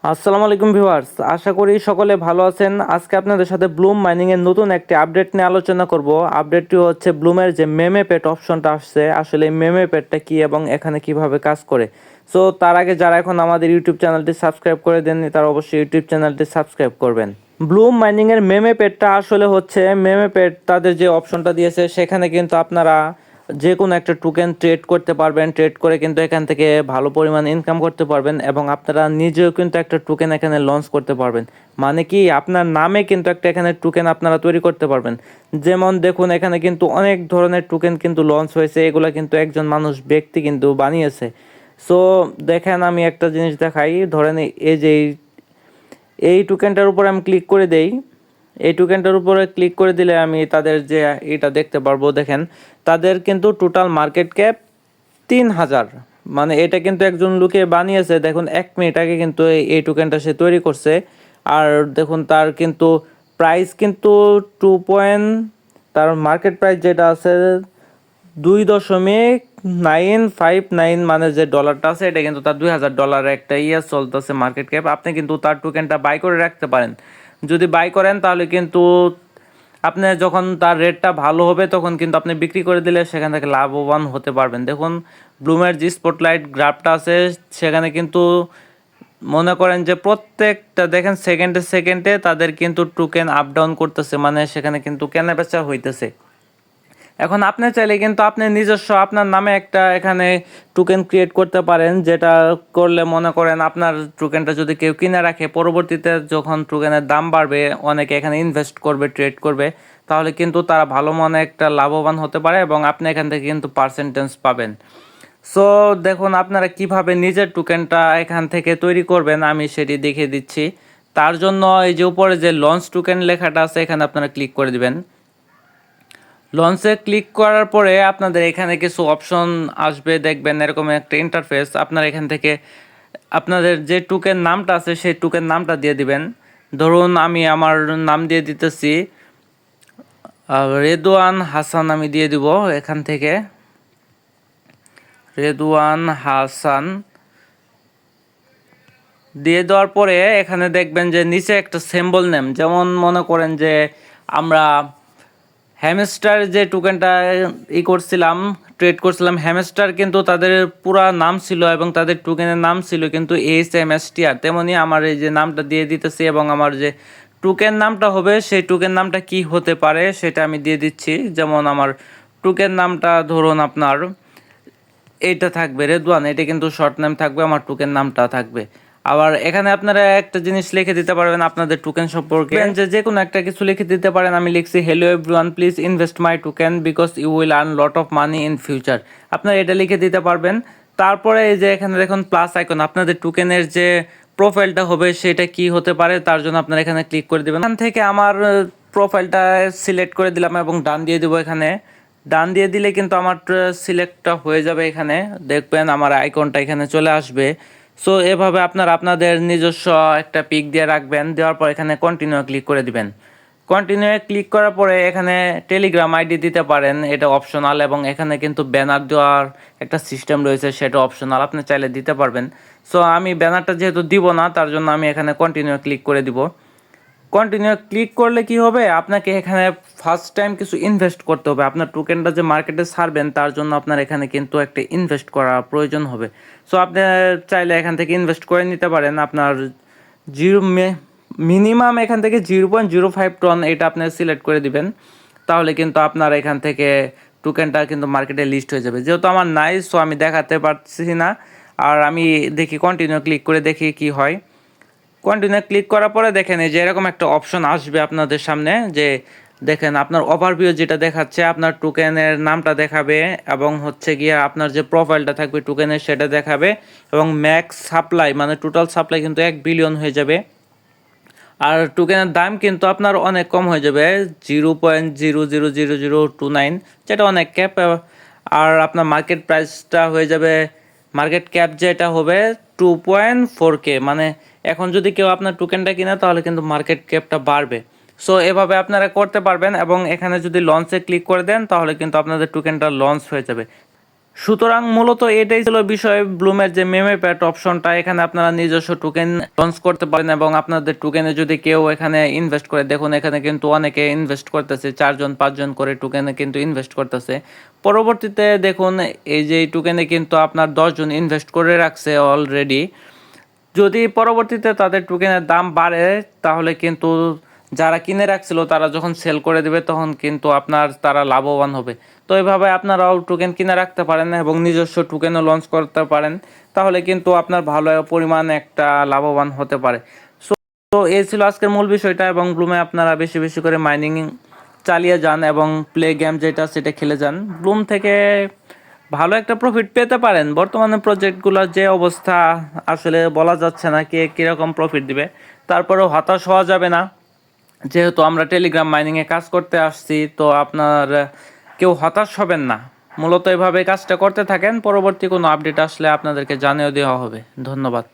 আসসালামু আলাইকুম ভিউয়ার্স, আশা করি সকলে ভালো আছেন। আজকে আপনাদের সাথে ব্লুম মাইনিং এর নতুন একটি আপডেট নিয়ে আলোচনা করব। আপডেটটি হচ্ছে ব্লুমের যে মেমে পেট অপশনটা আসছে, আসলে এই মেমে পেটটা কি এবং এখানে কিভাবে কাজ করে। সো তার আগে যারা এখন আমাদের ইউটিউব চ্যানেলটি সাবস্ক্রাইব করে দেননি তারা অবশ্যই ইউটিউব চ্যানেলটি সাবস্ক্রাইব করবেন। ব্লুম মাইনিং এর মেমে পেটটা আসলে হচ্ছে মেমে পেট তাদের যে অপশনটা দিয়েছে সেখানে কিন্তু আপনারা যে কোনো একটা টোকেন ট্রেড করতে পারবেন। ট্রেড করে কিন্তু এখান থেকে ভালো পরিমাণ ইনকাম করতে পারবেন এবং আপনারা নিজেও কিন্তু একটা টোকেন এখানে লঞ্চ করতে পারবেন। মানে কি, আপনার নামে কিন্তু একটা এখানে টোকেন আপনারা তৈরি করতে পারবেন। যেমন দেখুন, এখানে কিন্তু অনেক ধরনের টোকেন কিন্তু লঞ্চ হয়েছে, এগুলো কিন্তু একজন মানুষ ব্যক্তি কিন্তু বানিয়েছে। সো দেখেন, আমি একটা জিনিস দেখাই। ধরেন এই যে এই টোকেনটার উপর আমি ক্লিক করে দেই। এই টোকেনটার উপরে ক্লিক করে দিলে আমি তাদের যে এটা দেখতে পারবো। দেখেন, তাদের কিন্তু টোটাল মার্কেট ক্যাপ 3000। মানে এটা কিন্তু একজন লোকে বানিয়েছে। দেখুন, 1 মিনিট আগে কিন্তু এই টোকেনটা সে তৈরি করছে। আর দেখুন, তার কিন্তু প্রাইস কিন্তু তার মার্কেট প্রাইস যেটা আছে 2.959, মানে যে ডলারটা আছে এটা কিন্তু তার $2000 একটা চলতেছে মার্কেট ক্যাপ। আপনি কিন্তু তার টোকেনটা বাই করে রাখতে পারেন। যদি বাই করেন তাহলে কিন্তু আপনি যখন তার রেটটা ভালো হবে তখন কিন্তু আপনি বিক্রি করে দিলে সেখান থেকে লাভবান হতে পারবেন। দেখুন, ব্লুমের যে স্পটলাইট গ্রাফটা আছে সেখানে কিন্তু মনে করেন যে প্রত্যেকটা দেখেন সেকেন্ডে সেকেন্ডে তাদের কিন্তু টোকেন আপ ডাউন করতেছে, মানে সেখানে কিন্তু কেনা বেচা হইতেছে। এখন আপনি চাইলে কিন্তু আপনি নিজস্ব আপনার নামে একটা এখানে টোকেন ক্রিয়েট করতে পারেন, যেটা করলে মনে করেন আপনার টোকেনটা যদি কেউ কিনে রাখে, পরবর্তীতে যখন টোকেনের দাম বাড়বে অনেকে এখানে ইনভেস্ট করবে, ট্রেড করবে, তাহলে কিন্তু তারা ভালো মনে একটা লাভবান হতে পারে এবং আপনি এখান থেকে কিন্তু পার্সেন্টেজ পাবেন। সো দেখুন, আপনারা কিভাবে নিজের টোকেনটা এখান থেকে তৈরি করবেন আমি সেটি দেখিয়ে দিচ্ছি। তার জন্য এই যে উপরে যে লঞ্চ টোকেন লেখাটা আছে এখানে আপনারা ক্লিক করে দিবেন। লঞ্চে ক্লিক করার পরে আপনাদের এখানে কিছু অপশন আসবে, দেখবেন এরকম একটা ইন্টারফেস। আপনারা এখান থেকে আপনাদের যে টোকেন নামটা আছে সেই টোকেন নামটা দিয়ে দিবেন। ধরুন আমি আমার নাম দিয়ে দিতেছি রেদওয়ান হাসান, আমি দিয়ে দিব এখান থেকে রেদওয়ান হাসান দিয়ে দেওয়ার পরে এখানে দেখবেন যে নিচে একটা সিম্বল নেম, যেমন মনে করেন যে আমরা হ্যামস্টার যে টোকেনটা করছিলাম, ট্রেড করছিলাম, হ্যামস্টার কিন্তু তাদের পুরা নাম ছিল এবং তাদের টোকেনের নাম ছিল কিন্তু HMSTR। তেমনি আমার এই যে নামটা দিয়ে দিতেছি এবং আমার যে টোকেন নামটা হবে সেই টোকেন নামটা কি হতে পারে সেটা আমি দিয়ে দিচ্ছি। যেমন আমার টোকেন নামটা ধরুন আপনার এইটা থাকবে রেদওয়ান, এটা কিন্তু শর্ট নেম থাকবে, আমার টোকেন নামটা থাকবে। আবার এখানে আপনারা একটা জিনিস লিখে দিতে পারবেন আপনাদের টোকেন সম্পর্কে, যে কোনো একটা কিছু লিখে দিতে পারেন। আমি লিখছি hello everyone, please invest my token because you will earn lot of money in future. আপনারা এটা লিখে দিতে পারবেন। তারপরে এই যে এখানে দেখুন প্লাস আইকন, আপনাদের টোকেনের যে প্রোফাইলটা হবে সেটা কি হতে পারে তার জন্য আপনারা এখানে ক্লিক করে দেবেন। এখান থেকে আমার প্রোফাইলটা সিলেক্ট করে দিলাম এবং ডান দিয়ে দেবো। এখানে ডান দিয়ে দিলে কিন্তু আমার সিলেক্টটা হয়ে যাবে। এখানে দেখবেন আমার আইকনটা এখানে চলে আসবে। সো এভাবে আপনারা আপনাদের নিজস্ব একটা পিক দিয়ে রাখবেন। দেওয়ার পর এখানে কন্টিনিউ ক্লিক করে দিবেন। কন্টিনিউ ক্লিক করার পরে এখানে টেলিগ্রাম আইডি দিতে পারেন, এটা অপশনাল, এবং এখানে কিন্তু ব্যানার দেওয়ার একটা সিস্টেম রয়েছে, সেটা অপশনাল, আপনি চাইলে দিতে পারবেন। সো আমি ব্যানারটা যেহেতু দিব না তার জন্য আমি এখানে কন্টিনিউ ক্লিক করে দিব। কন্টিনিউ ক্লিক করলে কি হবে, আপনাকে এখানে ফার্স্ট টাইম কিছু ইনভেস্ট করতে হবে। আপনার টোকেনটা যে মার্কেটে ছাড়বেন তার জন্য আপনার এখানে কিন্তু একটা ইনভেস্ট করা প্রয়োজন হবে। সো আপনি চাইলে এখান থেকে ইনভেস্ট করে নিতে পারেন। আপনার জিরো মিনিমাম এখান থেকে 0.05 টন এটা আপনি সিলেক্ট করে দিবেন, তাহলে কিন্তু আপনার এখান থেকে টোকেনটা কিন্তু মার্কেটে লিস্ট হয়ে যাবে। যেহেতু আমার নাই, সো আমি দেখাতে পারছি না। আর আমি দেখি কন্টিনিউ ক্লিক করে দেখি কি হয়। কন্টিনিউ ক্লিক করার পরে দেখেন এই যে এরকম একটা অপশন আসবে আপনাদের সামনে, যে দেখেন আপনার ওভারভিউ যেটা দেখাচ্ছে, আপনার টোকেনের নামটা দেখাবে এবং হচ্ছে গিয়ে আপনার যে প্রোফাইলটা থাকবে টোকেনের সেটা দেখাবে, এবং ম্যাক্স সাপ্লাই মানে টোটাল সাপ্লাই কিন্তু 1 বিলিয়ন হয়ে যাবে। আর টোকেনের দাম কিন্তু আপনার অনেক কম হয়ে যাবে, 0.000029, যেটা অনেক ক্যাপ। আর আপনার মার্কেট প্রাইসটা হয়ে যাবে, মার্কেট ক্যাপ যেটা হবে 2.4K। মানে এখন যদি কেউ আপনার টোকেনটা কিনে তাহলে কিন্তু মার্কেট ক্যাপটা বাড়বে। সো এভাবে আপনারা করতে পারবেন এবং এখানে যদি লঞ্চে ক্লিক করে দেন তাহলে কিন্তু আপনাদের টোকেনটা লঞ্চ হয়ে যাবে। সুতরাং মূলত এটাই ছিল বিষয় ব্লুমের যে মেমে প্যাট অপশনটা। এখানে আপনারা নিজস্ব টোকেন লঞ্চ করতে পারেন এবং আপনাদের টোকেনে যদি কেউ এখানে ইনভেস্ট করে, দেখুন এখানে কিন্তু অনেকে ইনভেস্ট করতেছে, 4জন 5জন করে টোকেনে কিন্তু ইনভেস্ট করতেছে। পরবর্তীতে দেখুন এই যে টোকেনে কিন্তু আপনার 10জন ইনভেস্ট করে রাখছে অলরেডি। যদি পরবর্তীতে তাদের টোকেনের দাম বাড়ে তাহলে কিন্তু যারা কিনে রাখছিল তারা যখন সেল করে দেবে তখন কিন্তু তারা লাভবান হবে। তো এইভাবে আপনারাও টোকেন কিনে রাখতে পারেন এবং নিজস্ব টোকেনও লঞ্চ করতে পারেন, তাহলে কিন্তু আপনার ভালো পরিমাণ একটা লাভবান হতে পারে। তো এই ছিল আজকের মূল বিষয়টা, এবং ব্লুমে আপনারা বেশি বেশি করে মাইনিং চালিয়ে যান এবং প্লে গেম যেটা সেটা খেলে যান। ব্লুম থেকে ভালো একটা প্রফিট পেতে পারেন। বর্তমানে প্রজেক্টগুলোর যে অবস্থা আসলে বলা যাচ্ছে না কে কীরকম প্রফিট দিবে, তারপরেও হতাশ হওয়া যাবে না। যেহেতু আমরা টেলিগ্রাম মাইনিংয়ে কাজ করতে আসছি, তো আপনার কেউ হতাশ হবেন না। মূলত এভাবে কাজটা করতে থাকেন, পরবর্তী কোনো আপডেট আসলে আপনাদেরকে জানিয়ে দেওয়া হবে। ধন্যবাদ।